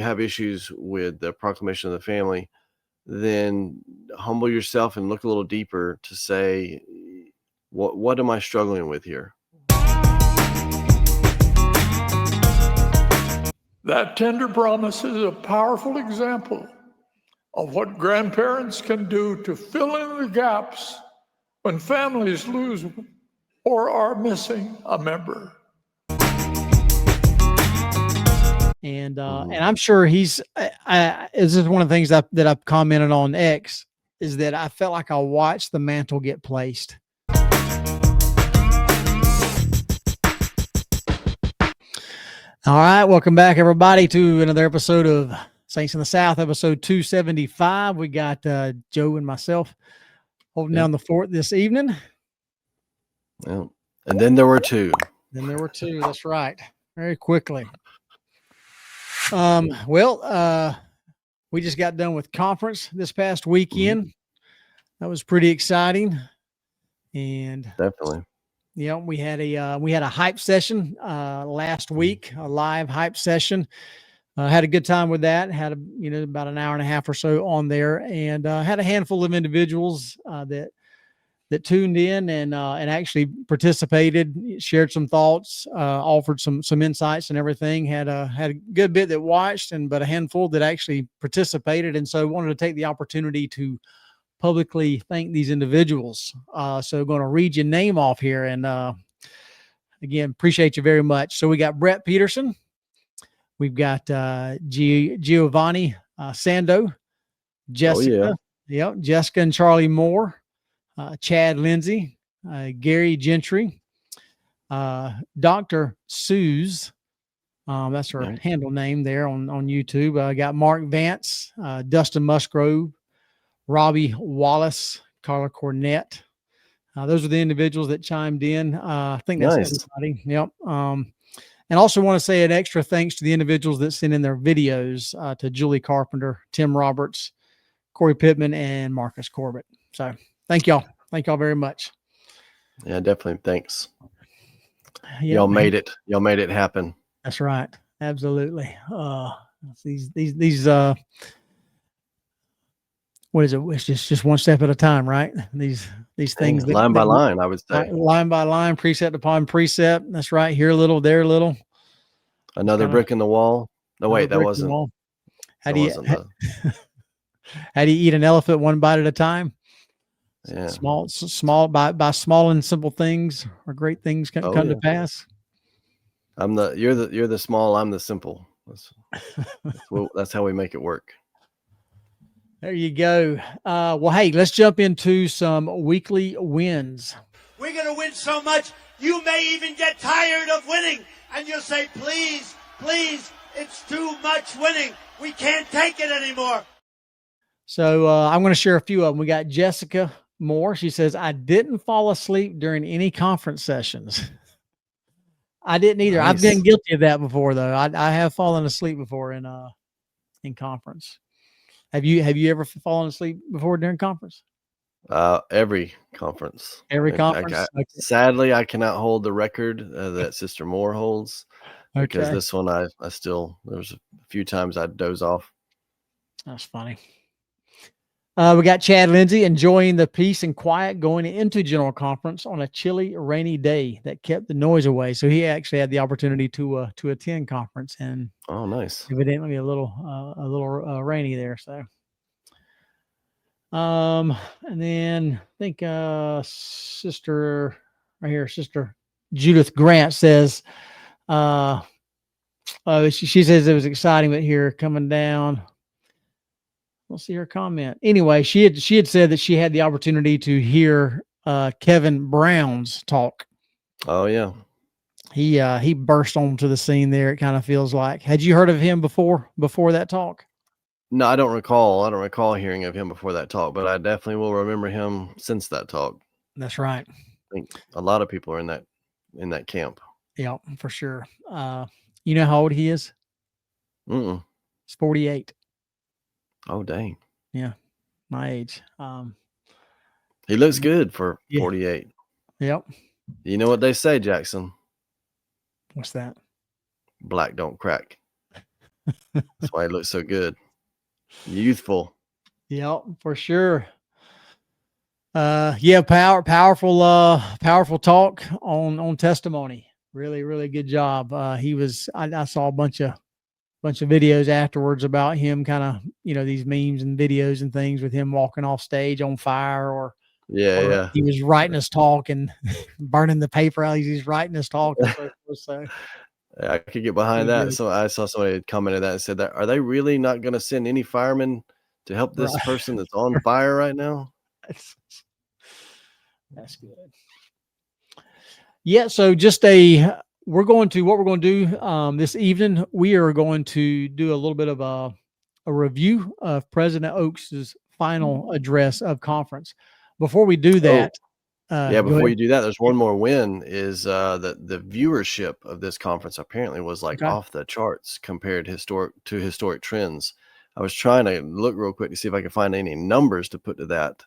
have issues with the proclamation of the family, then humble yourself and look a little deeper to say, what am I struggling with here? That tender promise is a powerful example of what grandparents can do to fill in the gaps when families lose or are missing a member. And I'm sure he's. This is one of the things that I've commented on X, is that I felt like I watched the mantle get placed. All right, welcome back, everybody, to another episode of Saints in the South, episode 275. We got Joe and myself holding down the fort this evening. Yeah. And then there were two. That's right. Very quickly. We just got done with conference this past weekend. That was pretty exciting. And definitely. Yeah, we had a hype session last week, a live hype session. Had a good time with that. Had about an hour and a half or so on there, and had a handful of individuals that tuned in and actually participated, shared some thoughts, offered some insights and everything. Had a good bit that watched, but a handful that actually participated, and so wanted to take the opportunity to publicly thank these individuals. So going to read your name off here, and again, appreciate you very much. So we got Brett Peterson, we've got Giovanni Sando, Jessica, Jessica and Charlie Moore, Chad Lindsay, Gary Gentry, Dr. Suze, that's her handle name there on YouTube. I got Mark Vance, Dustin Musgrove, Robbie Wallace, Carla Cornett. Those are the individuals that chimed in. I think that's everybody. Yep. And also want to say an extra thanks to the individuals that sent in their videos, to Julie Carpenter, Tim Roberts, Corey Pittman, and Marcus Corbett. So thank y'all. Thank y'all very much. Yeah, definitely. Thanks. Y'all made it. Y'all made it happen. That's right. Absolutely. These what is it? It's just one step at a time, right? These things line by line, I would say. Line by line, precept upon precept. That's right. Here a little, there a little. Another brick in the wall. No, wait, that wasn't. How do you eat an elephant one bite at a time? Yeah. Small by small and simple things or great things come to pass. You're the small, I'm the simple. That's how we make it work. There you go. Well, hey, let's jump into some weekly wins. We're going to win so much, you may even get tired of winning. And you'll say, please, please, it's too much winning. We can't take it anymore. So I'm going to share a few of them. We got Jessica Moore. She says, I didn't fall asleep during any conference sessions. I didn't either. Nice. I've been guilty of that before, though. I have fallen asleep before in conference. Have you ever fallen asleep before during conference? Every conference. Every conference. Okay. Sadly, I cannot hold the record that Sister Moore holds, because this one I still, there's a few times I'd doze off. That's funny. We got Chad Lindsay enjoying the peace and quiet going into General Conference on a chilly, rainy day that kept the noise away. So he actually had the opportunity to attend conference, and nice. Evidently a little rainy there. So, and then I think Sister Judith Grant says, she says it was exciting, but here coming down. We'll see her comment. Anyway, she had said that she had the opportunity to hear Kevin Brown's talk. Oh yeah. He burst onto the scene there, it kind of feels like. Had you heard of him before that talk? No, I don't recall hearing of him before that talk, but I definitely will remember him since that talk. That's right. I think a lot of people are in that camp. Yeah, for sure. You know how old he is? He's 48. Oh, dang. Yeah, my age. He looks good for 48. Yep. You know what they say, Jackson? What's that? Black don't crack. That's why he looks so good. Youthful. Yeah, for sure. Yeah, powerful talk on testimony. Really, really good job. I saw a bunch of videos afterwards about him, kind of, these memes and videos and things with him walking off stage on fire, Yeah, or yeah. he was writing his talk and burning the paper out he's writing his talk and so forth. So I could get it behind was that. really So I saw somebody had commented that and said that, "Are they really not gonna send any firemen to help this right. person that's on fire right now?" That's good. Yeah, so we're going to do this evening. We are going to do a little bit of a review of President Oaks's final address of conference. Before we do Oh, that, yeah, go before ahead. you do that, there's one more win is, the viewership of this conference apparently was, like, Okay. off the charts compared historic trends. I was trying to look real quick to see if I could find any numbers to put to that,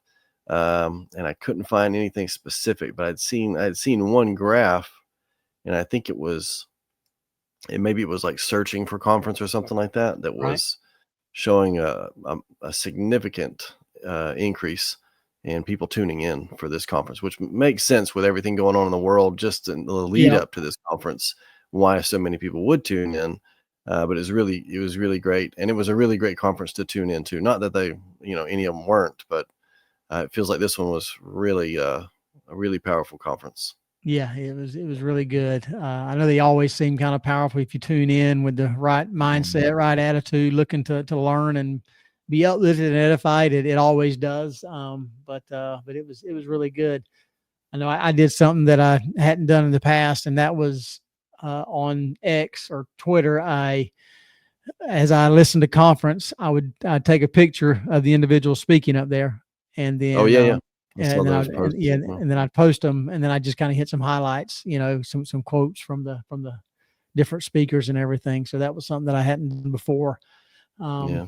and I couldn't find anything specific, but I had seen one graph, and I think maybe it was, like, searching for conference or something like that, that Right. was showing a significant, increase in people tuning in for this conference, which makes sense with everything going on in the world just in the lead Yeah. up to this conference, why so many people would tune in. But it was really great, and it was a really great conference to tune into. Not that any of them weren't, but it feels like this one was really a really powerful conference. Yeah, it was really good. I know they always seem kind of powerful if you tune in with the right mindset, right attitude, looking to learn and be uplifted and edified. It always does. But it was really good. I know I did something that I hadn't done in the past, and that was on X or Twitter. As I listened to conference, I'd take a picture of the individual speaking up there, and Oh then yeah, yeah, I saw and then those posts. yeah, Well, and then I'd post them, and then I just kind of hit some highlights, some quotes from the different speakers and everything. So that was something that I hadn't done before. Um, yeah,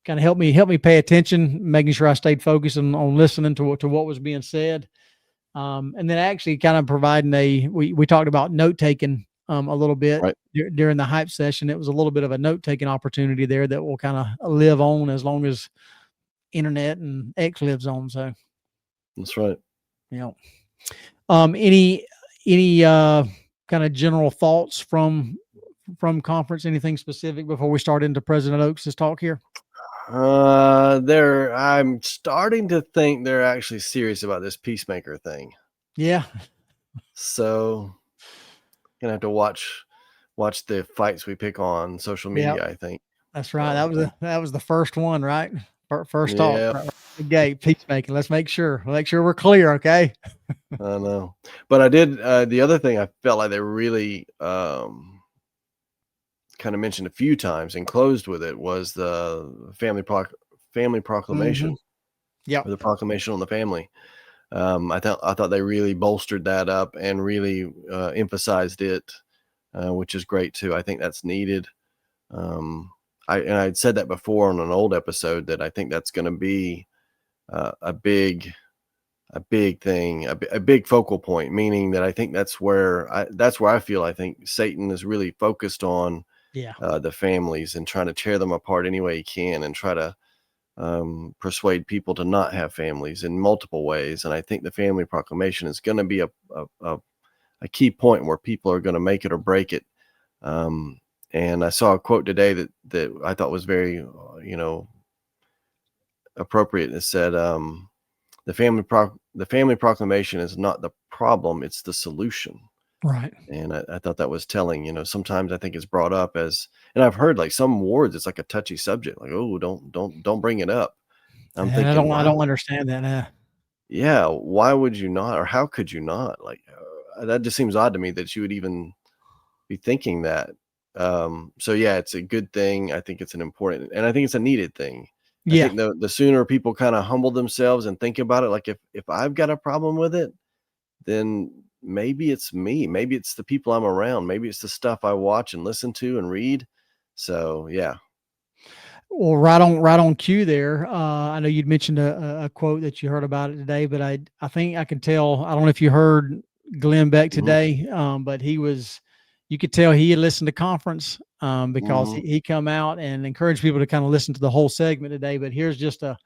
Kind of helped me pay attention, making sure I stayed focused on listening to what was being said. And then actually kind of providing we talked about note taking a little bit right. during the hype session. It was a little bit of a note taking opportunity there that will kind of live on as long as internet and X lives on. So, That's right. you know, any kind of general thoughts from conference, anything specific before we start into President Oaks' talk here? I'm starting to think they're actually serious about this peacemaker thing. Yeah. So gonna have to watch the fights we pick on social Yeah. media, I think. That's right. So That was the first one, right? First talk, yeah, right out the gate, peacemaking. Let's make sure we're clear, okay? I know. But I did the other thing I felt like they really kind of mentioned a few times and closed with it was the family Mhm. proclamation, or Yep. the proclamation on the family. I thought they really bolstered that up and really emphasized it, which is great too. I think that's needed. Um, I'd said that before on an old episode that I think that's going to be a big thing, a big focal point. Meaning that I think that's where I feel I think Satan is really focused on Yeah. the families and trying to tear them apart any way he can and try to persuade people to not have families in multiple ways. And I think the family proclamation is going to be a key point where people are going to make it or break it. And I saw a quote today that I thought was very, appropriate. It said, the family proclamation is not the problem; it's the solution." Right. And I thought that was telling. Sometimes I think it's brought up as, and I've heard like some wars, it's like a touchy subject, like, oh, don't bring it up. I'm And I thinking, don't I why? don't understand that. Yeah, why would you not, or how could you not? Like, that just seems odd to me that you would even be thinking that. So yeah, it's a good thing. I think it's an important, and I think it's a needed thing. I Yeah. think the sooner people kind of humble themselves and think about it, like if I've got a problem with it, then maybe it's me, maybe it's the people I'm around, maybe it's the stuff I watch and listen to and read. So yeah. Well, right on cue there. I know you'd mentioned a quote that you heard about it today, but I think I can tell. I don't know if you heard Glenn Beck Mhm. today, but you could tell he had listened to conference because he come out and encouraged people to kind of listen to the whole segment today. But here's just a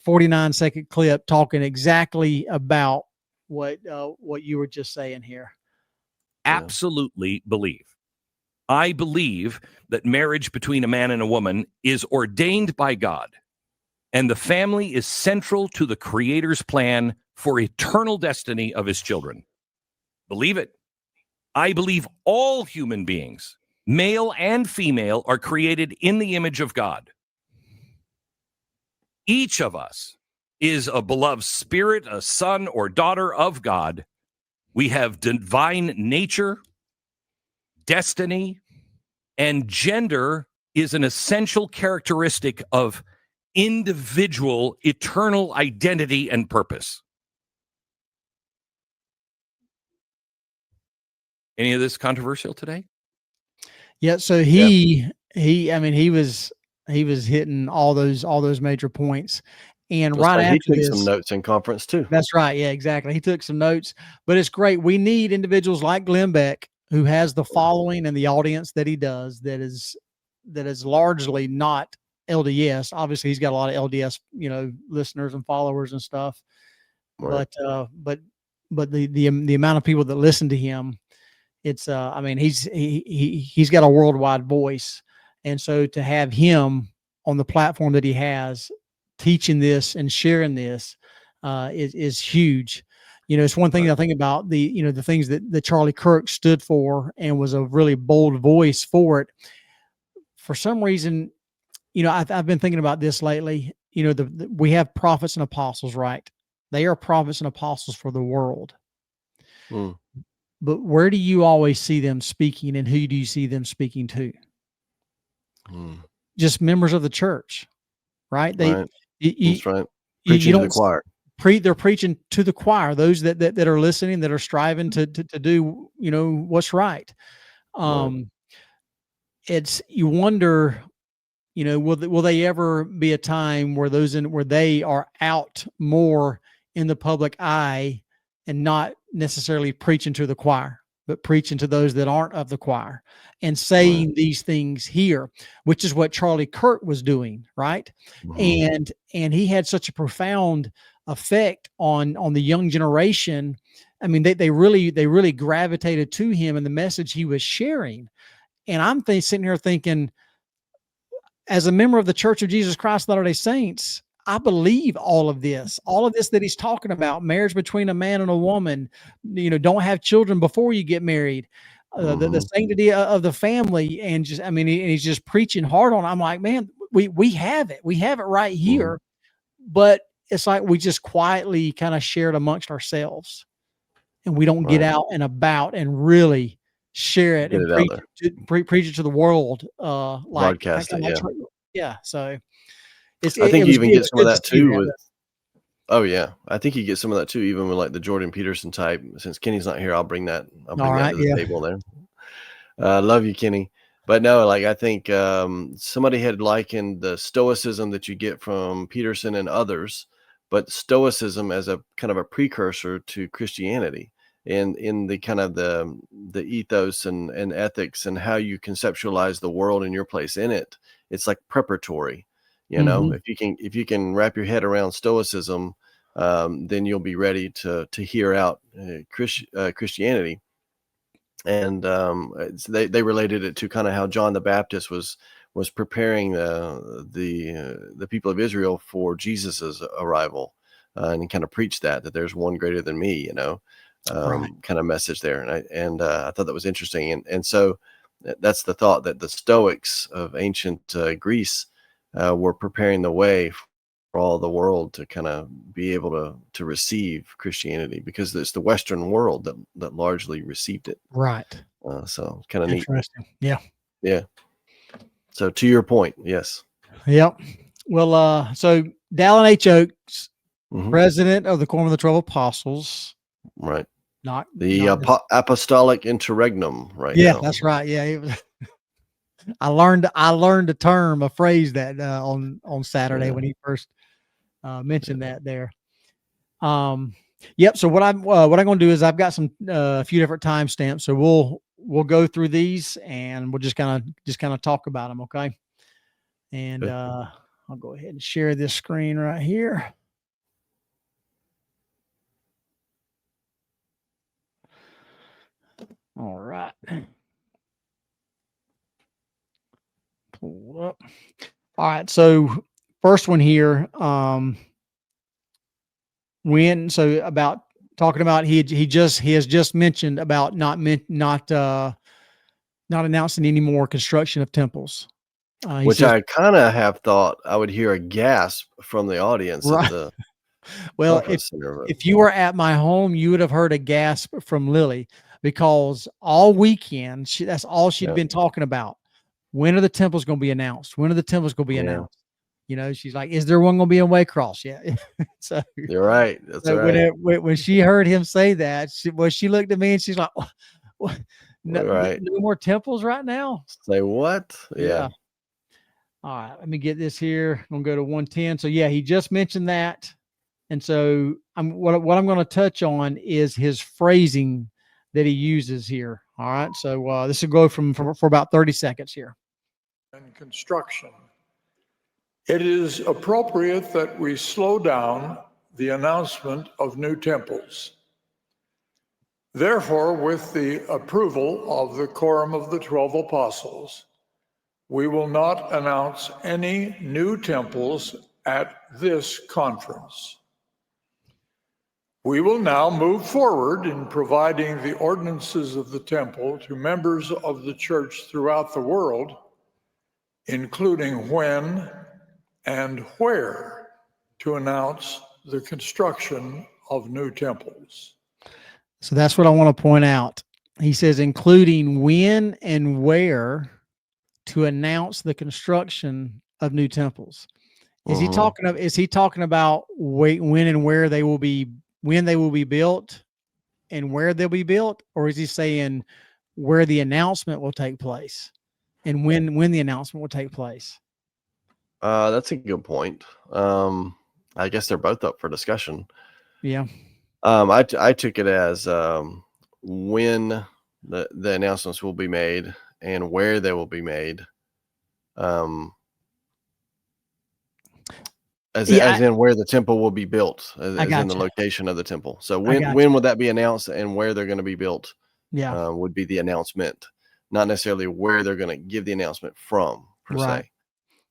49-second clip talking exactly about what you were just saying here. Absolutely believe. I believe that marriage between a man and a woman is ordained by God, and the family is central to the Creator's plan for eternal destiny of his children. Believe it. I believe all human beings, male and female, are created in the image of God. Each of us is a beloved spirit, a son or daughter of God. We have divine nature, destiny, and gender is an essential characteristic of individual eternal identity and purpose. Any of this controversial today? Yeah. So he was hitting all those major points. And right after he took this, some notes in conference too. That's right. Yeah, exactly. He took some notes, but it's great. We need individuals like Glenn Beck, who has the following and the audience that he does, that is largely not LDS. Obviously, he's got a lot of LDS, listeners and followers and stuff. Right. But the amount of people that listen to him, it's he's got a worldwide voice, and so to have him on the platform that he has, teaching this and sharing this, is huge. It's one thing I think about the things that Charlie Kirk stood for and was a really bold voice for it. For some reason, I've been thinking about this lately. We have prophets and apostles, right? They are prophets and apostles for the world. But where do you always see them speaking, and who do you see them speaking to? Just members of the church, right? That's right. Preaching to the choir. They're preaching to the choir, those that are listening, that are striving to do what's right. It's, you wonder, will they ever be a time where where they are out more in the public eye and not necessarily preaching to the choir, but preaching to those that aren't of the choir and saying these things here, which is what Charlie Kirk was doing, right? And he had such a profound effect on the young generation. I mean, they really gravitated to him and the message he was sharing. And I'm sitting here thinking, as a member of the Church of Jesus Christ of Latter-day Saints, I believe all of this that he's talking about, marriage between a man and a woman, don't have children before you get married, the sanctity of the family. And he's just preaching hard on it. I'm like, man, we have it right here. But it's like, we just quietly kind of share it amongst ourselves, and we don't get out and about and really share it and preach it to the world. Broadcast it. Yeah. So I think you even get some of that too. I think you get some of that too, even with like the Jordan Peterson type. Since Kenny's not here, I'll bring that to the table there. Love you, Kenny. But no, like, I think somebody had likened the stoicism that you get from Peterson and others, but stoicism as a kind of a precursor to Christianity, and in the kind of the ethos and ethics and how you conceptualize the world and your place in it. It's like preparatory. If you can wrap your head around stoicism, then you'll be ready to hear out Christianity. And they related it to kind of how John the Baptist was preparing the people of Israel for Jesus's arrival, and he kind of preached that there's one greater than me, kind of message there. And I thought that was interesting. And so that's the thought, that the Stoics of ancient Greece were preparing the way for all the world to kind of be able to receive Christianity, because it's the Western world that largely received it. Right. So kind of neat. Interesting. Yeah. Yeah. So to your point, yes. Yep. Well, so Dallin H. Oaks, president of the Quorum of the 12 Apostles. Right. Not the apostolic interregnum. Right. Yeah, now. That's right. Yeah. I learned a phrase that on Saturday when he first mentioned that there. Yep. So what I'm going to do is, I've got a few different timestamps. So we'll go through these and we'll just kind of talk about them. Okay. And Okay. I'll go ahead and share this screen right here. All right. Pull up. All right. So first one here, about talking about he has just mentioned about not announcing any more construction of temples. He Which says, I kind of have thought I would hear a gasp from the audience at right. the Well, conference center. if you were at my home, you would have heard a gasp from Lily, because all weekend that's all she'd Yeah. been talking about. When are the temples going to be announced? When are the temples going to be Yeah. announced? You know, she's like, is there one going to be in Waycross yet? So You're right. That's so right. when she heard him say that, she looked at me and she's like, what? No, Right. no more temples right now? Say what? Yeah. All right, let me get this here. I'm gonna go to 110. So yeah, he just mentioned that. And so what I'm going to touch on is his phrasing that he uses here. All right. So this will go for about 30 seconds here. And construction. It is appropriate that we slow down the announcement of new temples. Therefore, with the approval of the Quorum of the 12 Apostles, we will not announce any new temples at this conference. We will now move forward in providing the ordinances of the temple to members of the church throughout the world, including when and where to announce the construction of new temples. So that's what I want to point out. He says, including when and where to announce the construction of new temples. Is he talking about when and where they will be, when they will be built and where they'll be built? Or is he saying where the announcement will take place and when the announcement will take place? That's a good point. I guess they're both up for discussion. Yeah. I took it as when the announcements will be made and where they will be made. As in where the temple will be built, as in the location of the temple. So when would that be announced and where they're going to be built? Yeah. Would be the announcement, not necessarily where they're going to give the announcement from per se.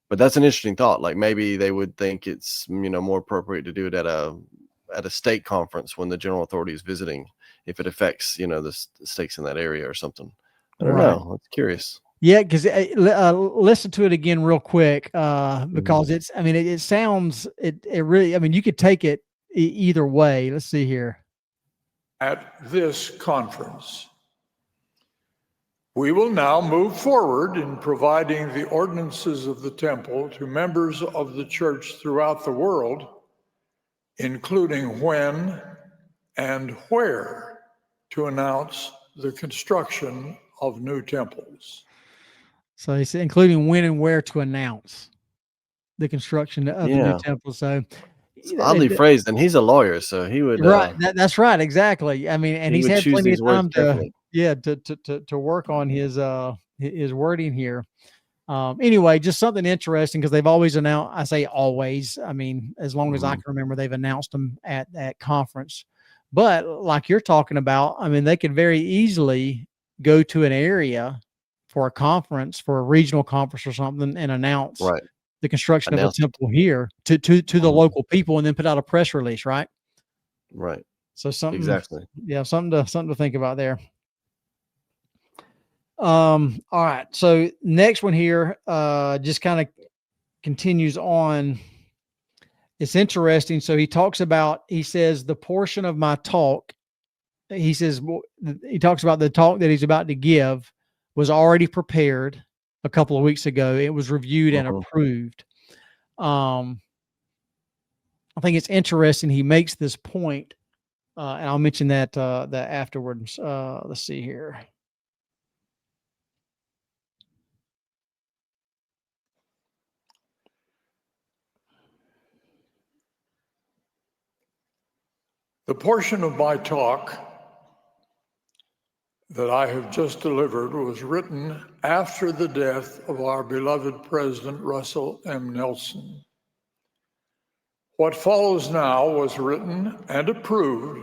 But that's an interesting thought. Like maybe they would think it's more appropriate to do it at a state conference when the general authority is visiting, if it affects the stakes in that area or something. I don't know. That's curious. Yeah, because listen to it again real quick, because it sounds really. I mean, you could take it either way. Let's see here. At this conference, we will now move forward in providing the ordinances of the temple to members of the church throughout the world, including when and where to announce the construction of new temples. So he said, including when and where to announce the construction of the new temple. So it's oddly phrased, and he's a lawyer, so he would. Right. That's right. Exactly. I mean, and he's had plenty of time to work on his wording here. Anyway, just something interesting, because they've always announced. I say always. I mean, as long as I can remember, they've announced them at that conference. But like you're talking about, I mean, they could very easily go to an area for a conference, for a regional conference or something, and announce the construction of a temple here to the local people, and then put out a press release, right? Right. So something exactly. Yeah, something to think about there. All right. So next one here, just kind of continues on. It's interesting. So he says the portion of my talk, he talks about the talk that he's about to give was already prepared a couple of weeks ago. It was reviewed and approved. I think it's interesting. He makes this point, and I'll mention that afterwards. Let's see here. The portion of my talk that I have just delivered was written after the death of our beloved President Russell M. Nelson. What follows now was written and approved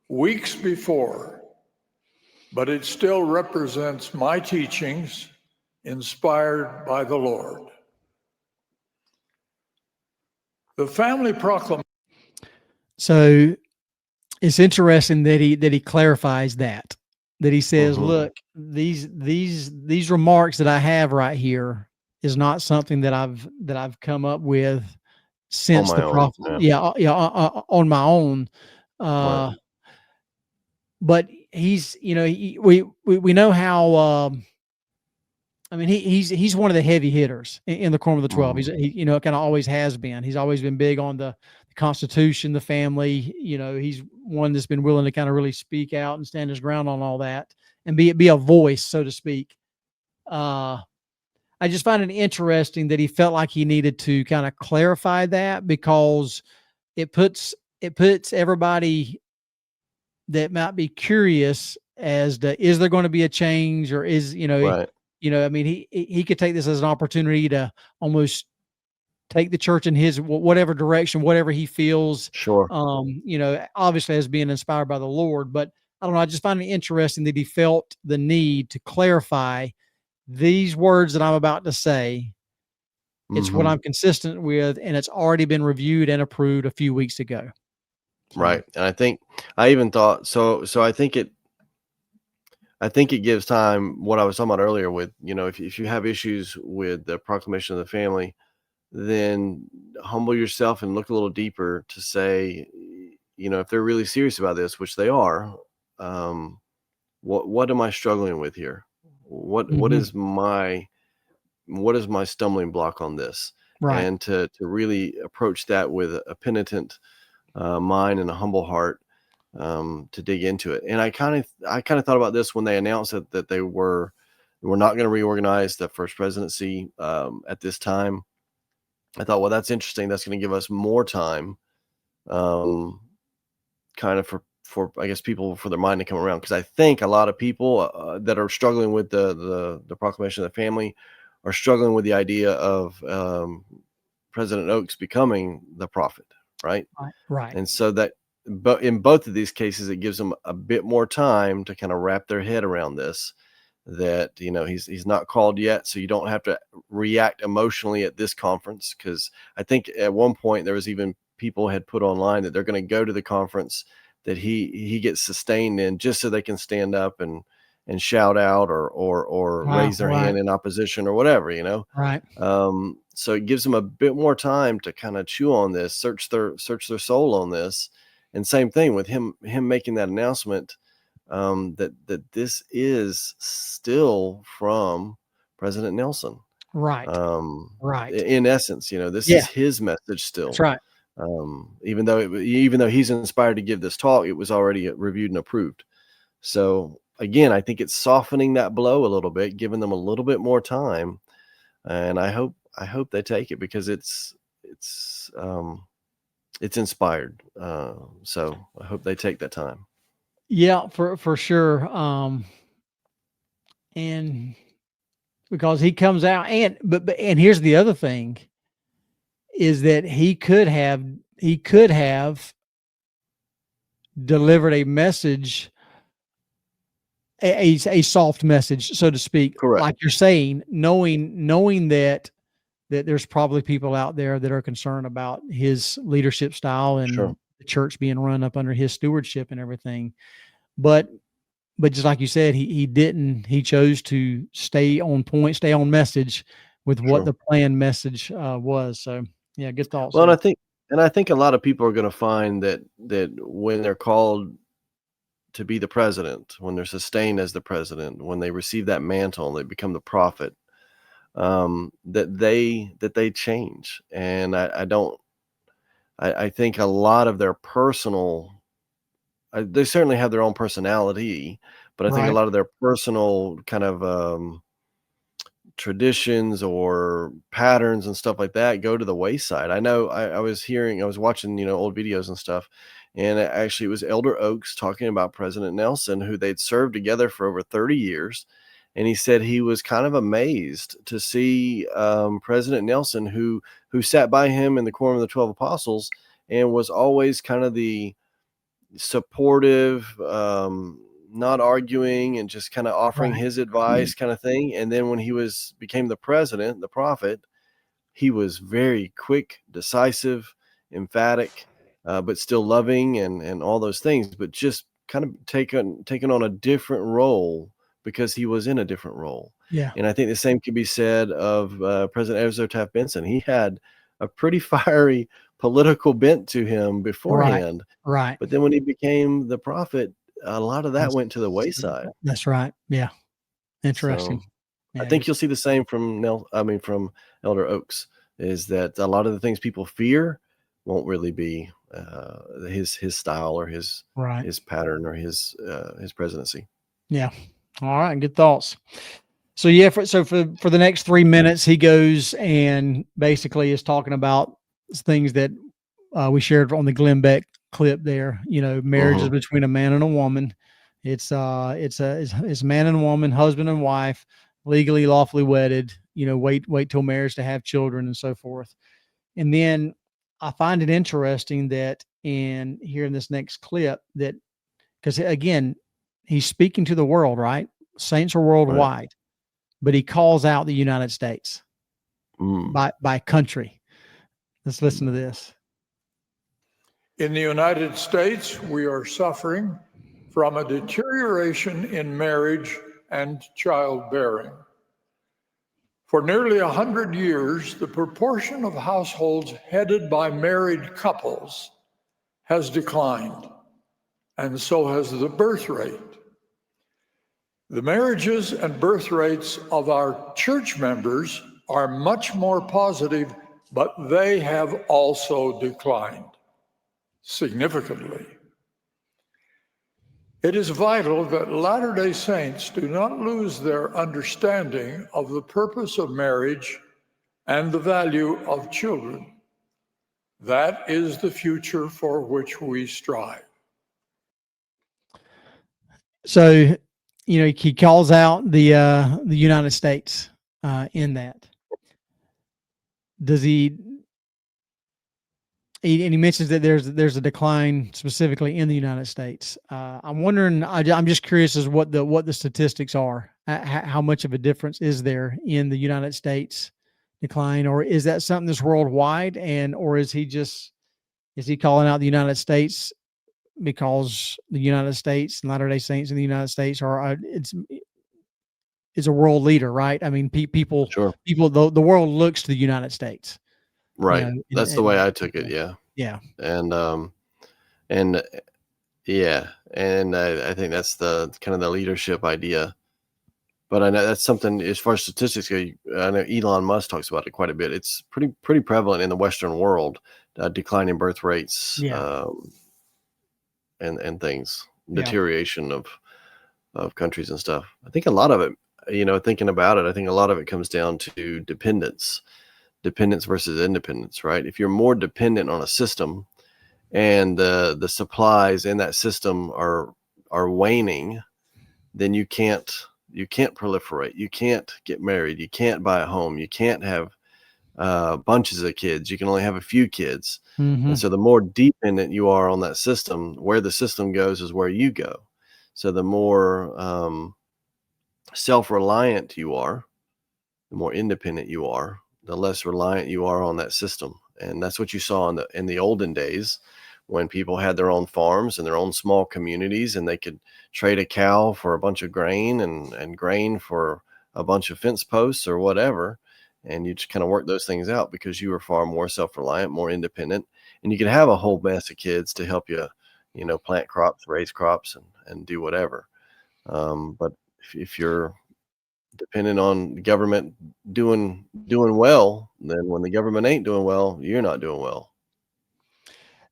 weeks before, but it still represents my teachings inspired by the Lord. The family proclamation. So it's interesting that he clarifies that he says, Mhm. look, these remarks that I have right here is not something that I've come up with since my the own, prophet. yeah. On my own. Right. But he's, we know how, I mean, he's one of the heavy hitters in the Quorum of the 12. Mhm. He kind of always has been. He's always been big on the Constitution, the family. He's one that's been willing to kind of really speak out and stand his ground on all that and be a voice, so to speak. I just find it interesting that he felt like he needed to kind of clarify that, because it puts everybody that might be curious as to, is there going to be a change, or is, Right. I mean, he could take this as an opportunity to almost take the church in his whatever direction, whatever he feels, Sure. obviously as being inspired by the Lord. But I don't know. I just find it interesting that he felt the need to clarify these words that I'm about to say. It's what Mhm. I'm consistent with, and it's already been reviewed and approved a few weeks ago. So, Right. And I think I even thought so I think it gives time, what I was talking about earlier with, if you have issues with the proclamation of the family, then humble yourself and look a little deeper to say, if they're really serious about this, which they are, um, what am I struggling with here? What mhm, is my stumbling block on this? right, And to really approach that with a penitent mind and a humble heart, to dig into it. And I kind of thought about this when they announced that they were not going to reorganize the first presidency at this time. I thought, well, that's interesting. That's going to give us more time, um, kind of for I guess people, for their mind to come around, because I think a lot of people that are struggling with the proclamation of the family are struggling with the idea of President Oaks becoming the prophet, right? right, And so that, but in both of these cases, it gives them a bit more time to kind of wrap their head around this, that, he's not called yet. So you don't have to react emotionally at this conference. Cause I think at one point there was even people had put online that they're going to go to the conference that he gets sustained in, just so they can stand up and shout out or wow, raise their right, hand in opposition or whatever, right, so it gives them a bit more time to kind of chew on this, search their soul on this. And same thing with him making that announcement, that this is still from President Nelson. right, right. In essence, this is Yeah, his message that's still. right. Even though he's inspired to give this talk, it was already reviewed and approved. So again, I think it's softening that blow a little bit, giving them a little bit more time, and I hope they take it, because it's inspired. So I hope they take that time. Yeah, for sure. And because he comes out, and here's the other thing, is that he could have delivered a message, a soft message, so to speak, Correct. like you're saying, knowing that there's probably people out there that are concerned about his leadership style Sure. and the church being run up under his stewardship and everything. But just like you said, he didn't. He chose to stay on point, stay on message with what Sure. the planned message was. So yeah, good thoughts Well, there. and I think a lot of people are going to find that when they're called to be the president, when they're sustained as the president, when they receive that mantle and they become the prophet, that they change. And I don't. I think a lot of their personal, they certainly have their own personality, but I think a Right. lot of their personal kind of traditions or patterns and stuff like that go to the wayside. I know I was watching, old videos and stuff, And actually, it was Elder Oaks talking about President Nelson, who they'd served together for over 30 years. And he said he was kind of amazed to see President Nelson, who sat by him in the Quorum of the 12 Apostles and was always kind of the supportive, not arguing, and just kind of offering Right. his advice kind of thing. And then when he became the president, the prophet, he was very quick, decisive, emphatic, but still loving and all those things, but just kind of taken on a different role because he was in a different role. Yeah. And I think the same could be said of President Ezra Taft Benson. He had a pretty fiery political bent to him Right. beforehand, Right. but then when he became the prophet, a lot of that That's, went to the wayside. that's right. Yeah. So Interesting. I Yeah. think you'll see the same from Elder Oaks, is that a lot of the things people fear won't really be his style or Right. his pattern or his presidency. Yeah. All right. Good thoughts. So yeah, for the next 3 minutes, he goes and basically is talking about things that we shared on the Glenn Beck clip there. Marriage is Mhm. between a man and a woman. It's man and woman, husband and wife, legally, lawfully wedded. Wait till marriage to have children and so forth. And then I find it interesting that here in this next clip that, because again, he's speaking to the world, right? Saints are Right. worldwide, but he calls out the United States Mm. by country. Let's listen to this. In the United States, we are suffering from a deterioration in marriage and childbearing. For nearly 100 years, the proportion of households headed by married couples has declined, and so has the birth rate. The marriages and birth rates of our church members are much more positive, but they have also declined significantly. It is vital that Latter-day Saints do not lose their understanding of the purpose of marriage and the value of children. That is the future for which we strive. So, he calls out the United States in that. Does and he mentions that there's a decline specifically in the United States. I'm wondering. I'm just curious as what the statistics are. How much of a difference is there in the United States decline, or is that something that's worldwide, or is he calling out the United States because the United States and Latter-day Saints in the United States is a world leader, right? I mean, people Sure. the world looks to the United States. Right. And That's the way I took it. Yeah. yeah. And yeah, and I think that's the kind of the leadership idea. But I know that's something, as far as statistics go, I know Elon Musk talks about it quite a bit. It's pretty prevalent in the Western world, declining birth rates, Yeah. and things, Yeah. deterioration of countries and stuff. I think a lot of it, thinking about it, I think a lot of it comes down to dependence versus independence, right? If you're more dependent on a system and the supplies in that system are waning, then you can't proliferate, you can't get married, you can't buy a home, you can't have bunches of kids, you can only have a few kids. Mm-hmm. And so the more dependent you are on that system, where the system goes is where you go. So the more self-reliant you are, the more independent you are, the less reliant you are on that system. And that's what you saw in the olden days, when people had their own farms and their own small communities, and they could trade a cow for a bunch of grain and grain for a bunch of fence posts or whatever. And you just kind of work those things out because you were far more self-reliant, more independent, and you could have a whole mess of kids to help you, plant crops, raise crops, and do whatever. But if you're dependent on the government doing well, then when the government ain't doing well, you're not doing well.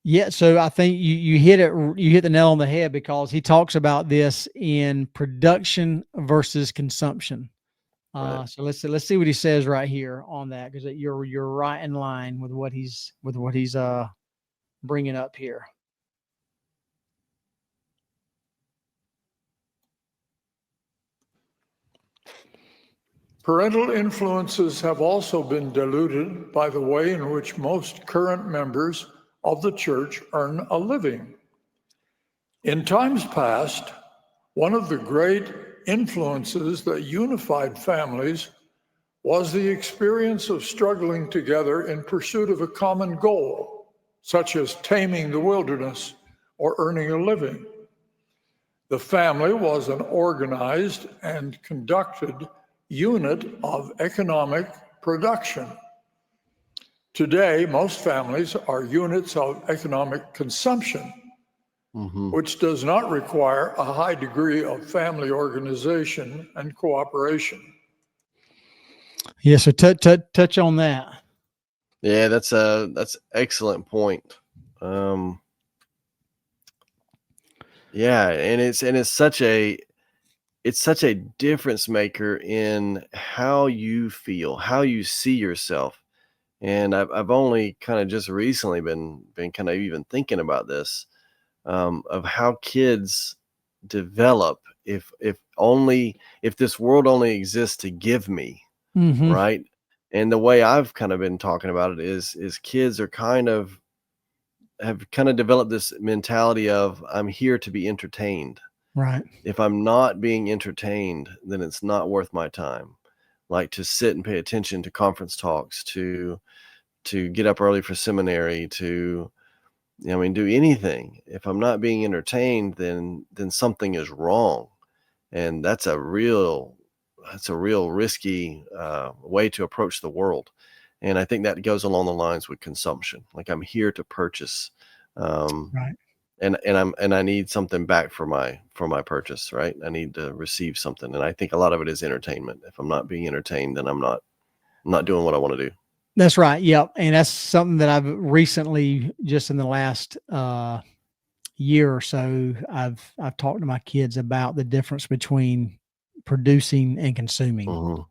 Yeah, so I think you hit it. You hit the nail on the head, because he talks about this in production versus consumption. Right. So let's see what he says right here on that, because you're right in line with what he's bringing up here. Parental influences have also been diluted by the way in which most current members of the church earn a living. In times past, one of the great influences that unified families was the experience of struggling together in pursuit of a common goal, such as taming the wilderness or earning a living. The family was an organized and conducted unit of economic production. Today, most families are units of economic consumption, which does not require a high degree of family organization and cooperation. Yeah, so touch on that. Yeah, that's excellent point. Yeah, and it's such a difference maker in how you feel, how you see yourself. And I've only kind of just recently been kind of even thinking about this, of how kids develop if this world only exists to give me, Mm-hmm. right? And the way I've kind of been talking about it is kids are have kind of developed this mentality of, I'm here to be entertained. Right. If I'm not being entertained, then it's not worth my time. Like to sit and pay attention to conference talks, to get up early for seminary, to do anything. If I'm not being entertained, then something is wrong. And that's a real risky way to approach the world. And I think that goes along the lines with consumption. Like, I'm here to purchase, Right. and I need something back for my purchase, right? I need to receive something. And I think a lot of it is entertainment. If I'm not being entertained, then I'm not doing what I want to do. That's right. Yep. And that's something that I've recently, just in the last year or so, I've talked to my kids about the difference between producing and consuming. Mm-hmm.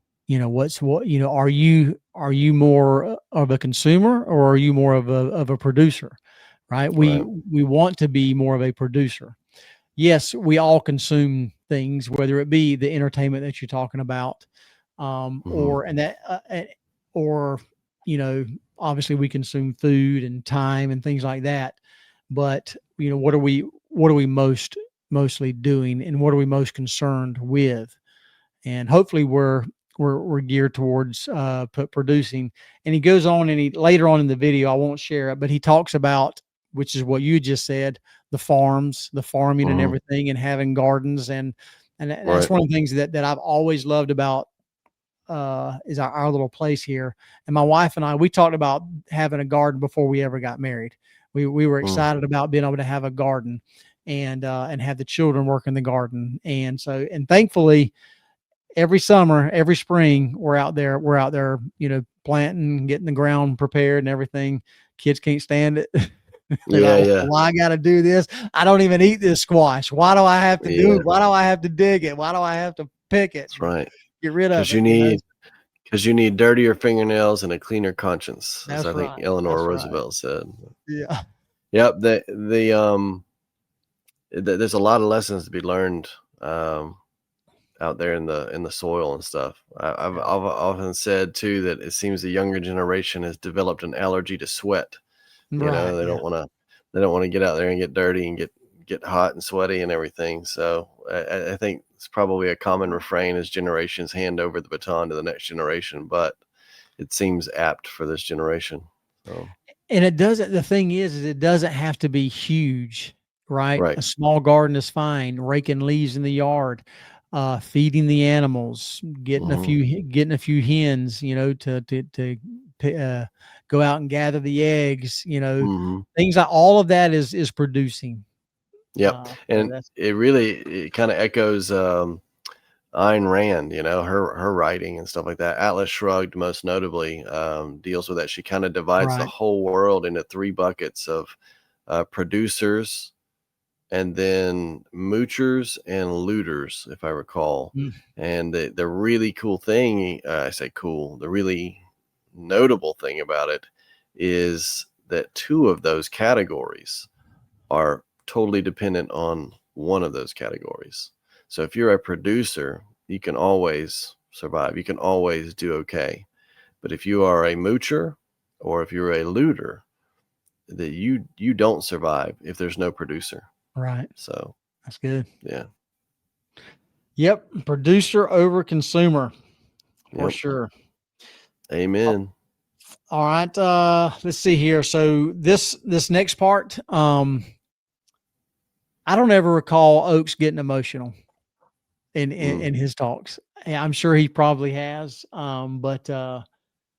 Are you more of a consumer, or are you more of a producer? Right. We want to be more of a producer. Yes, we all consume things, whether it be the entertainment that you're talking about, or obviously we consume food and time and things like that. But what are we mostly doing, and what are we most concerned with? And hopefully we're geared towards producing. And he goes on, and he later on in the video, I won't share it, but he talks about, which is what you just said, the farming and everything, and having gardens, and that's one of the things that I've always loved about is our little place here. And my wife and I, we talked about having a garden before we ever got married. We were excited about being able to have a garden and have the children work in the garden. And thankfully, every summer, every spring, we're out there, planting, getting the ground prepared and everything. Kids can't stand it. Well, I got to do this. I don't even eat this squash. Why do I have to do it? Why do I have to dig it? Why do I have to pick it? That's right. Get rid of it. Because you need dirtier fingernails and a cleaner conscience, That's as I think Eleanor Roosevelt said. Yeah. Yep. There's a lot of lessons to be learned out there in the soil and stuff. I've often said too that it seems the younger generation has developed an allergy to sweat. They don't want to get out there and get dirty and get hot and sweaty and everything. So I think it's probably a common refrain as generations hand over the baton to the next generation, but it seems apt for this generation. So. And the thing is it doesn't have to be huge, right? Right. A small garden is fine. Raking leaves in the yard, feeding the animals, getting a few hens, to go out and gather the eggs, things like all of that is producing. Yep. And it kind of echoes Ayn Rand, her writing and stuff like that. Atlas Shrugged, most notably, deals with that. She kind of divides the whole world into three buckets of producers, and then moochers and looters, if I recall. And the really cool thing, the really notable thing about it is that two of those categories are totally dependent on one of those categories. So if you're a producer, you can always survive. You can always do okay. But if you are a moocher or if you're a looter, that you don't survive if there's no producer. Right. So That's good. yeah. Yep. Producer over consumer for Yep. sure. Amen. All right. Let's see here. So this next part, I don't ever recall Oaks getting emotional in his talks. Yeah, I'm sure he probably has. But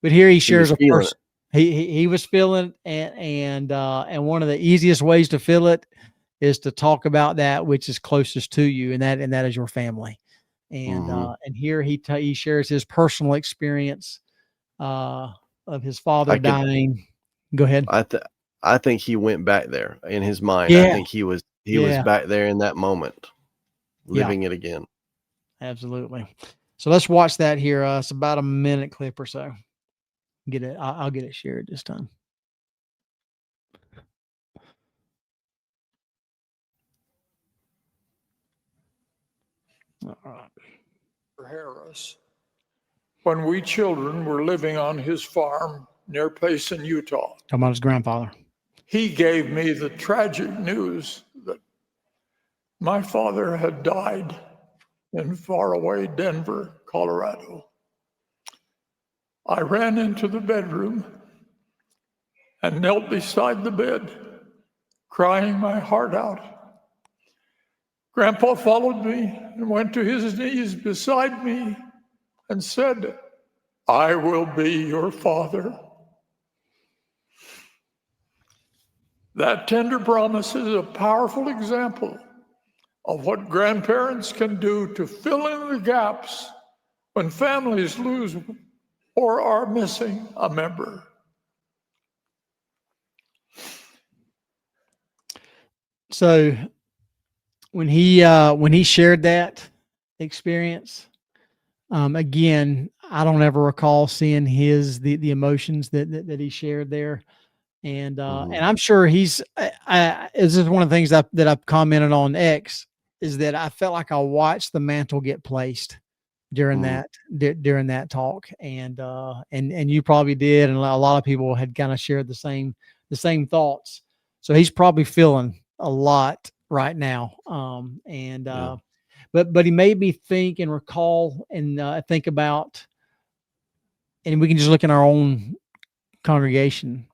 here he shares was a feeling person. He was feeling it, and one of the easiest ways to feel it is to talk about that which is closest to you, and that is your family. And here he shares his personal experience of his father dying. Go ahead. I think he went back there in his mind. I Yeah. think he was Yeah. back there in that moment, living it again. Absolutely. So let's watch that here. It's about a minute clip or so. Get it. I'll get it shared this time. All right. Harris, when we children were living on his farm near Payson, Utah. Talking about his grandfather. He gave me the tragic news that my father had died in faraway Denver, Colorado. I ran into the bedroom and knelt beside the bed, crying my heart out. Grandpa followed me and went to his knees beside me and said, "I will be your father." That tender promise is a powerful example of what grandparents can do to fill in the gaps when families lose or are missing a member. So when he shared that experience, again, I don't ever recall seeing the emotions that he shared there. And I'm sure this is one of the things that I've commented on X, is that I felt like I watched the mantle get placed during that talk, and you probably did, and a lot of people had kind of shared the same thoughts. So he's probably feeling a lot right now. But he made me think and recall and think about, and we can just look in our own congregation,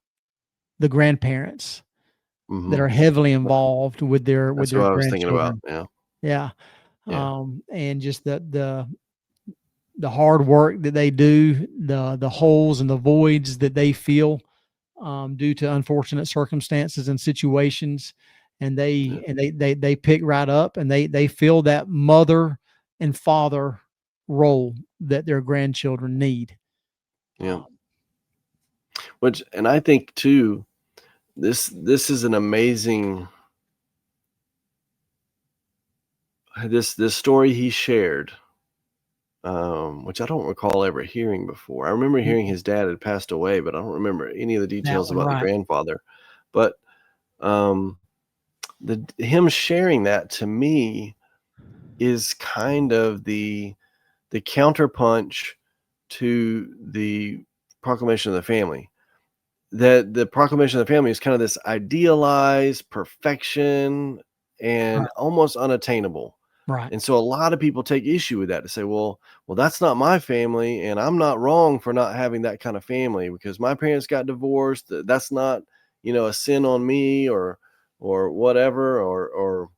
the grandparents that are heavily involved with their That's what I was thinking grandchildren. about. Yeah. And just the hard work that they do, the holes and the voids that they feel due to unfortunate circumstances and situations, and they pick right up and they fill that mother and father role that their grandchildren need. Yeah. And I think too, this is an amazing, this story he shared, which I don't recall ever hearing before. I remember hearing his dad had passed away, but I don't remember any of the details about the grandfather. But him sharing that to me is kind of the counterpunch to the Proclamation of the Family. That the Proclamation of the Family is kind of this idealized perfection and almost unattainable. Right. And so a lot of people take issue with that, to say, well, that's not my family, and I'm not wrong for not having that kind of family because my parents got divorced. That's not, a sin on me or whatever, or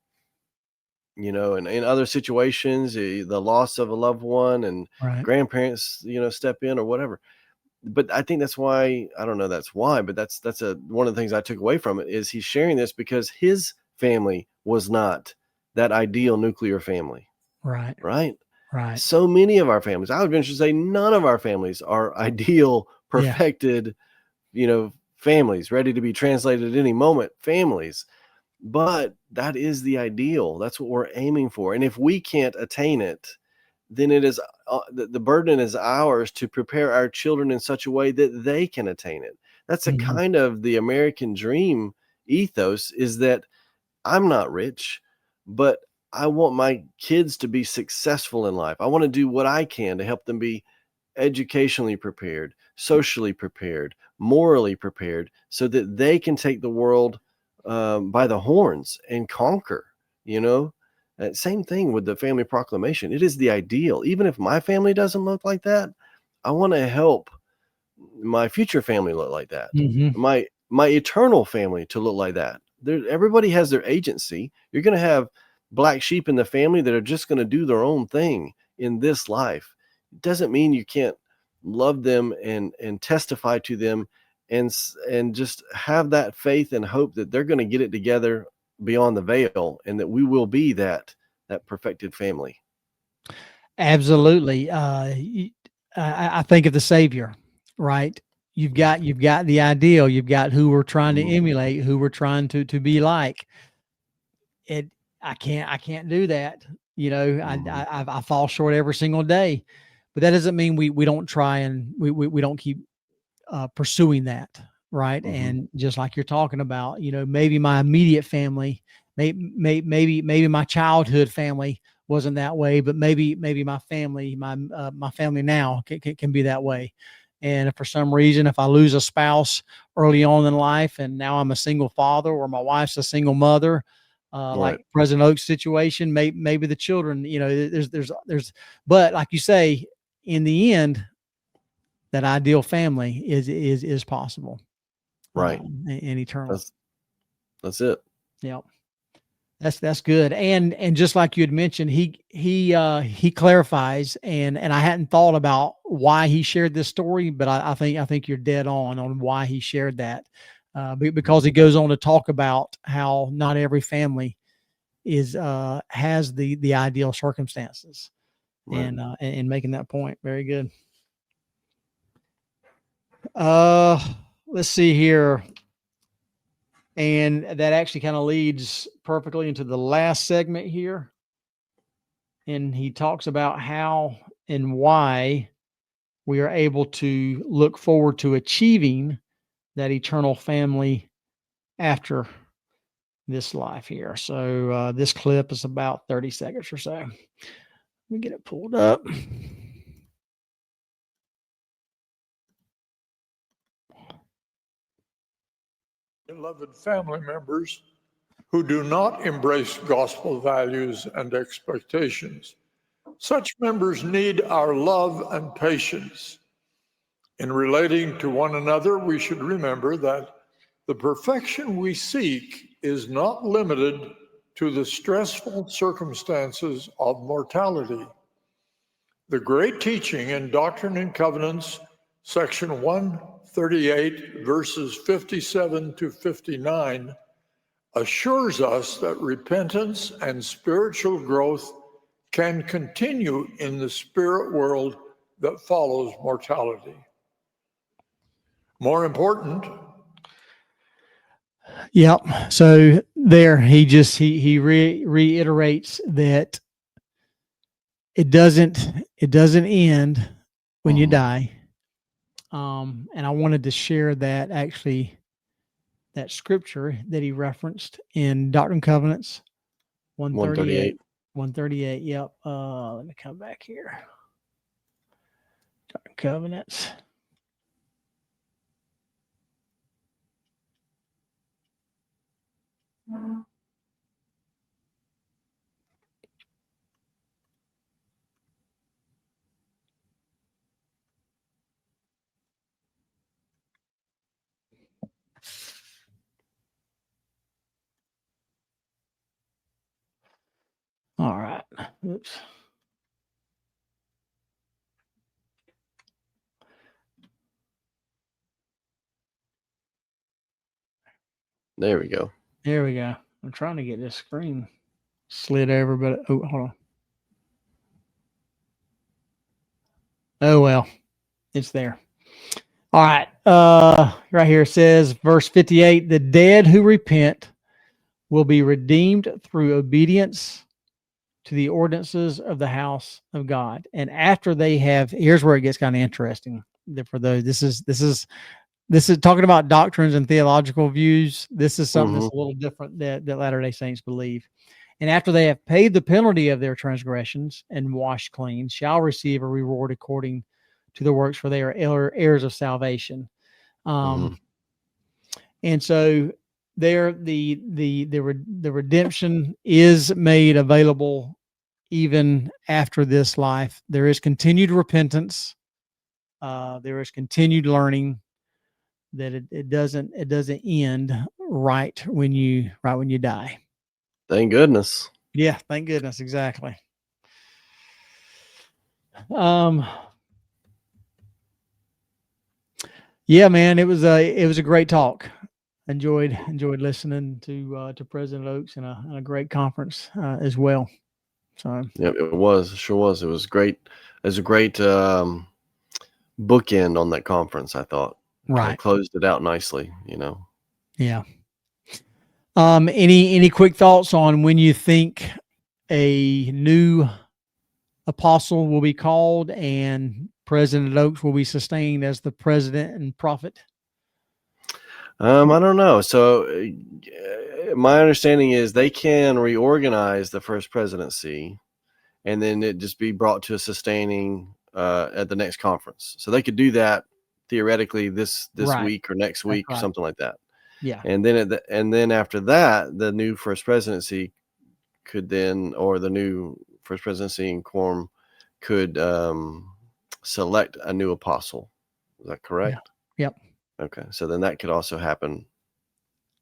and in other situations, the loss of a loved one and grandparents, step in or whatever. But I think that's why, I don't know that's why, but that's one of the things I took away from it, is he's sharing this because his family was not that ideal nuclear family. Right. So many of our families, I would venture to say none of our families are ideal, perfected, families ready to be translated at any moment families. But that is the ideal. That's what we're aiming for. And if we can't attain it, then it is the burden is ours to prepare our children in such a way that they can attain it. That's a kind of the American dream ethos, is that I'm not rich, but I want my kids to be successful in life. I want to do what I can to help them be educationally prepared, socially prepared, morally prepared, so that they can take the world by the horns and conquer, you know? Same thing with the family proclamation. It is the ideal. Even if my family doesn't look like that, I want to help my future family look like that. Mhm. My eternal family to look like that. Everybody has their agency. You're going to have black sheep in the family that are just going to do their own thing in this life. It doesn't mean you can't love them and testify to them and just have that faith and hope that they're going to get it together beyond the veil, and that we will be that perfected family. Absolutely. I think of the Savior, right? You've got the ideal. You've got who we're trying to Mhm. emulate, who we're trying to be like. It. I can't do that. You know, Mhm. I fall short every single day, but that doesn't mean we don't try and we don't keep pursuing that, right? Mhm. And just like you're talking about, you know, maybe my immediate family, maybe my childhood family wasn't that way, but maybe my family, my family now can be that way. And if for some reason, if I lose a spouse early on in life, and now I'm a single father, or my wife's a single mother, Right. like President Oak's situation, maybe the children, you know, but like you say, in the end, that ideal family is possible, Right. and eternal. That's it. Yeah, that's good. And just like you had mentioned, he clarifies, and I hadn't thought about why he shared this story, but I think you're dead on why he shared that, because he goes on to talk about how not every family is has the ideal circumstances, Right. and making that point. Very good. Uh, let's see here. And that actually kind of leads perfectly into the last segment here. And he talks about how and why we are able to look forward to achieving that eternal family after this life here. So this clip is about 30 seconds or so. Let me get it pulled up. Beloved family members who do not embrace gospel values and expectations. Such members need our love and patience. In relating to one another, we should remember that the perfection we seek is not limited to the stressful circumstances of mortality. The great teaching in Doctrine and Covenants, section 138, verses 57 to 59, assures us that repentance and spiritual growth can continue in the spirit world that follows mortality. More important, Yep. So there, he reiterates that it doesn't end when you Mhm. die. And I wanted to share that actually, that scripture that he referenced in Doctrine and Covenants 138. 138. 138. Yep. Let me come back here. Doctrine and Covenants. All right. Oops. There we go. There we go. I'm trying to get this screen slid over, but oh, hold on. Oh well, it's there. All right. Right here it says, verse 58, the dead who repent will be redeemed through obedience to the ordinances of the house of God. And after they have, here's where it gets kind of interesting. For those, this is talking about doctrines and theological views. This is something Mhm. that's a little different that Latter-day Saints believe. And after they have paid the penalty of their transgressions and washed clean, shall receive a reward according to the works, for they are heirs of salvation. Mhm. And so there, the redemption is made available even after this life. There is continued repentance. There is continued learning. That it doesn't end right when you die. Thank goodness. Yeah, thank goodness, exactly. Yeah, man, it was a great talk. Enjoyed listening to President Oaks, and a great conference as well. So Yeah, it was. It sure was. It was great. It was a great bookend on that conference, I thought. Kind right, of closed it out nicely, you know. yeah. Any quick thoughts on when you think a new apostle will be called and President Oaks will be sustained as the president and prophet? I don't know. So my understanding is they can reorganize the first presidency and then it just be brought to a sustaining at the next conference. So they could do that theoretically this Right. week or next That's week or right. something like that. Yeah. And then after that, the new first presidency could then, or the new first presidency in Quorum could select a new apostle. Is that correct? Yeah. Yep. Okay. So then that could also happen.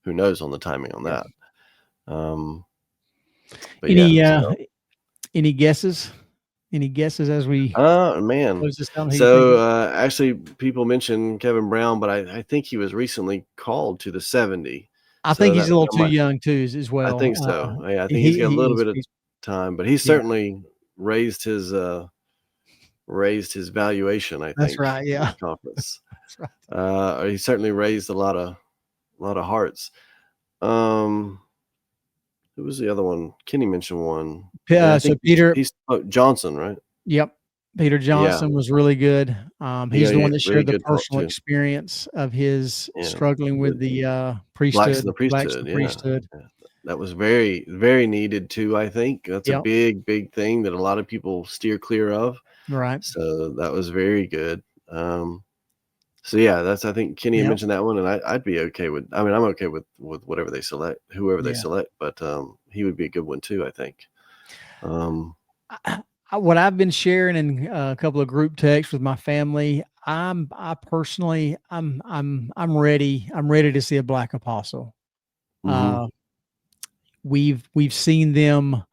Who knows on the timing on that? But Any yeah. So, any guesses? Any guesses as we man. close this down? Who you So thinking? actually, people mentioned Kevin Brown, but I think he was recently called to the 70. I think So he's a little that too might, young too, as I well. think so. Yeah, I think he's got a little bit of He's time, but he's yeah. certainly raised his valuation, I That's think, right. in Yeah. this conference. That's right. He certainly raised a lot of hearts. Who was the other one? Kenny mentioned one. And I So think Peter. he's Johnson, right? Yep. Peter Yeah. Johnson was really good. He's the He one had that really shared the good talk personal too. experience of his Yeah. struggling with the Blacks in priesthood, the blacks in priesthood. the Yeah. priesthood. That was very, very needed too. I think that's a Yep. big thing that a lot of people steer clear of. Right. So that was very good. So yeah, I think Kenny had Yep. mentioned that one, and I'd be okay with. I mean, I'm okay with whatever they select, whoever they Yeah. select, but he would be a good one too, I think. What I've been sharing in a couple of group texts with my family, I'm ready. I'm ready to see a black apostle. Mhm. We've seen them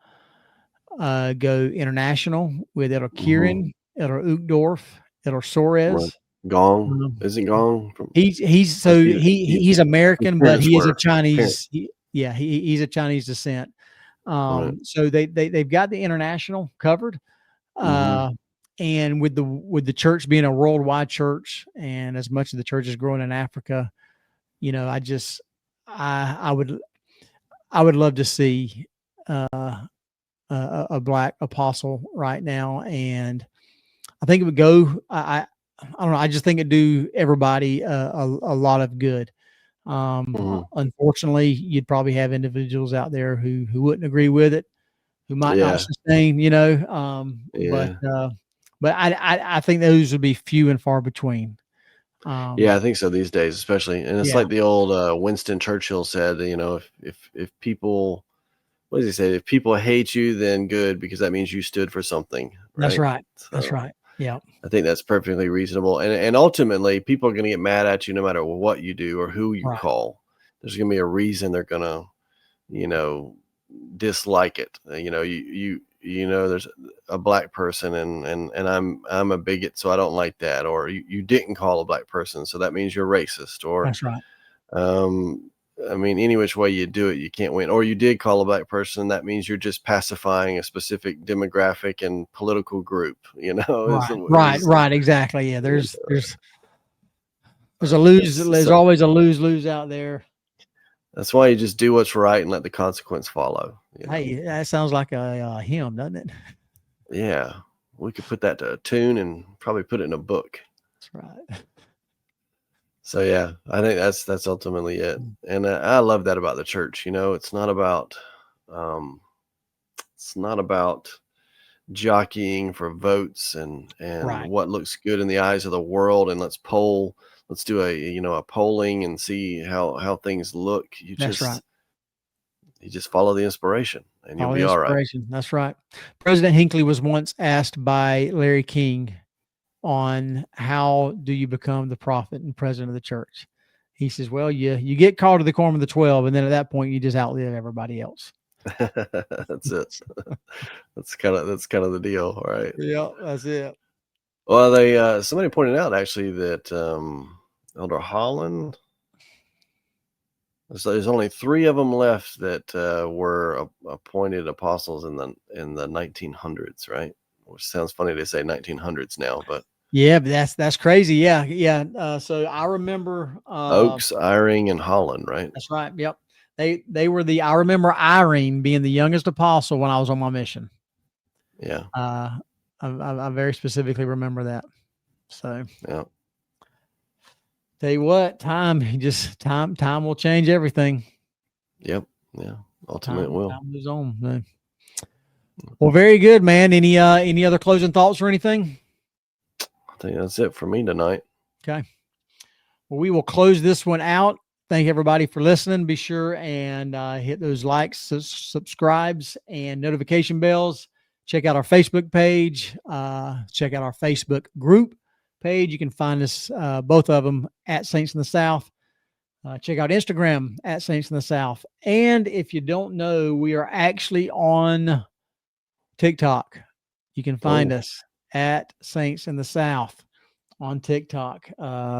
go international with Elder Mhm. Kieran, Elder Uchtdorf, Elder Right. Soares. Gong Um, isn't Gong from? he's Or so he, he's his American, but parents he is a were parents, Chinese. He's a Chinese descent. right? So they've got the international covered. Mhm. Uh, and with the church being a worldwide church, and as much of the church is growing in Africa, I would love to see a black apostle right now, and I think it would go. I don't know. I just think it'd do everybody a lot of good. Mhm. Unfortunately, you'd probably have individuals out there who wouldn't agree with it, who might not Yeah. sustain, Yeah. but I think those would be few and far between. Yeah, I think so these days, especially, and it's Yeah, like the old Winston Churchill said, you know, if people, what does he say? If people hate you, then good, because that means you stood for something, that's right? right. That's So right. Yeah, I think that's perfectly reasonable, and ultimately, people are going to get mad at you no matter what you do or who you right, call. There's going to be a reason they're going to, you know, dislike it. There's a black person and I'm a bigot, so I don't like that. Or you didn't call a black person, so that means you're racist. Or that's right. um, I mean, any which way you do it, you can't win. Or you did call a black person, that means you're just pacifying a specific demographic and political group. You know, Right. Exactly. Yeah. There's a lose. it's There's always a lose out there. that's why you just do what's right and let the consequence follow. You know? Hey, that sounds like a hymn, doesn't it? Yeah, we could put that to a tune and probably put it in a book. That's right. So yeah, I think that's ultimately it, and I love that about the church. You know, it's not about It's not about jockeying for votes and Right. what looks good in the eyes of the world, and let's do a polling and see how things look. That's right. You just follow the inspiration and you'll All be the all right. inspiration. That's right. President Hinckley was once asked by Larry King on how do you become the prophet and president of the church. He says, well, you get called to the quorum of the 12, and then at that point you just outlive everybody else. That's it. That's kind of the deal, right? Yeah, that's it. Well, they somebody pointed out actually that Elder Holland. So there's only 3 of them left that were appointed apostles in the 1900s, right? Which sounds funny to say 1900s now, but Yeah, but that's crazy. Yeah, yeah. So I remember Oaks, Eyring, and Holland, right? That's right. Yep. They were I remember Irene being the youngest apostle when I was on my mission. Yeah. I very specifically remember that. So Yeah. tell you what, time will change everything. Yep. Yeah. Ultimately, it will. Time moves on. No. Well, very good, man. Any other closing thoughts or anything? I think that's it for me tonight. Okay. Well, we will close this one out. Thank everybody for listening. Be sure and hit those likes, subscribes, and notification bells. Check out our Facebook page. Check out our Facebook group page. You can find us, both of them, at Saints in the South. Check out Instagram at Saints in the South. And if you don't know, we are actually on TikTok. You can find us at Saints in the South on TikTok.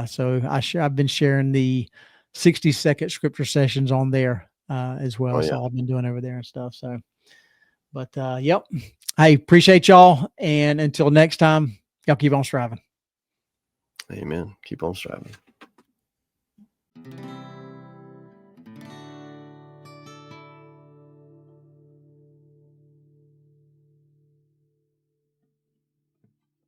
So I've been sharing the 60-second scripture sessions on there as well. Oh, yeah. So I've been doing over there and stuff. So, but yep. I appreciate y'all. And until next time, y'all keep on striving. Amen. Keep on striving.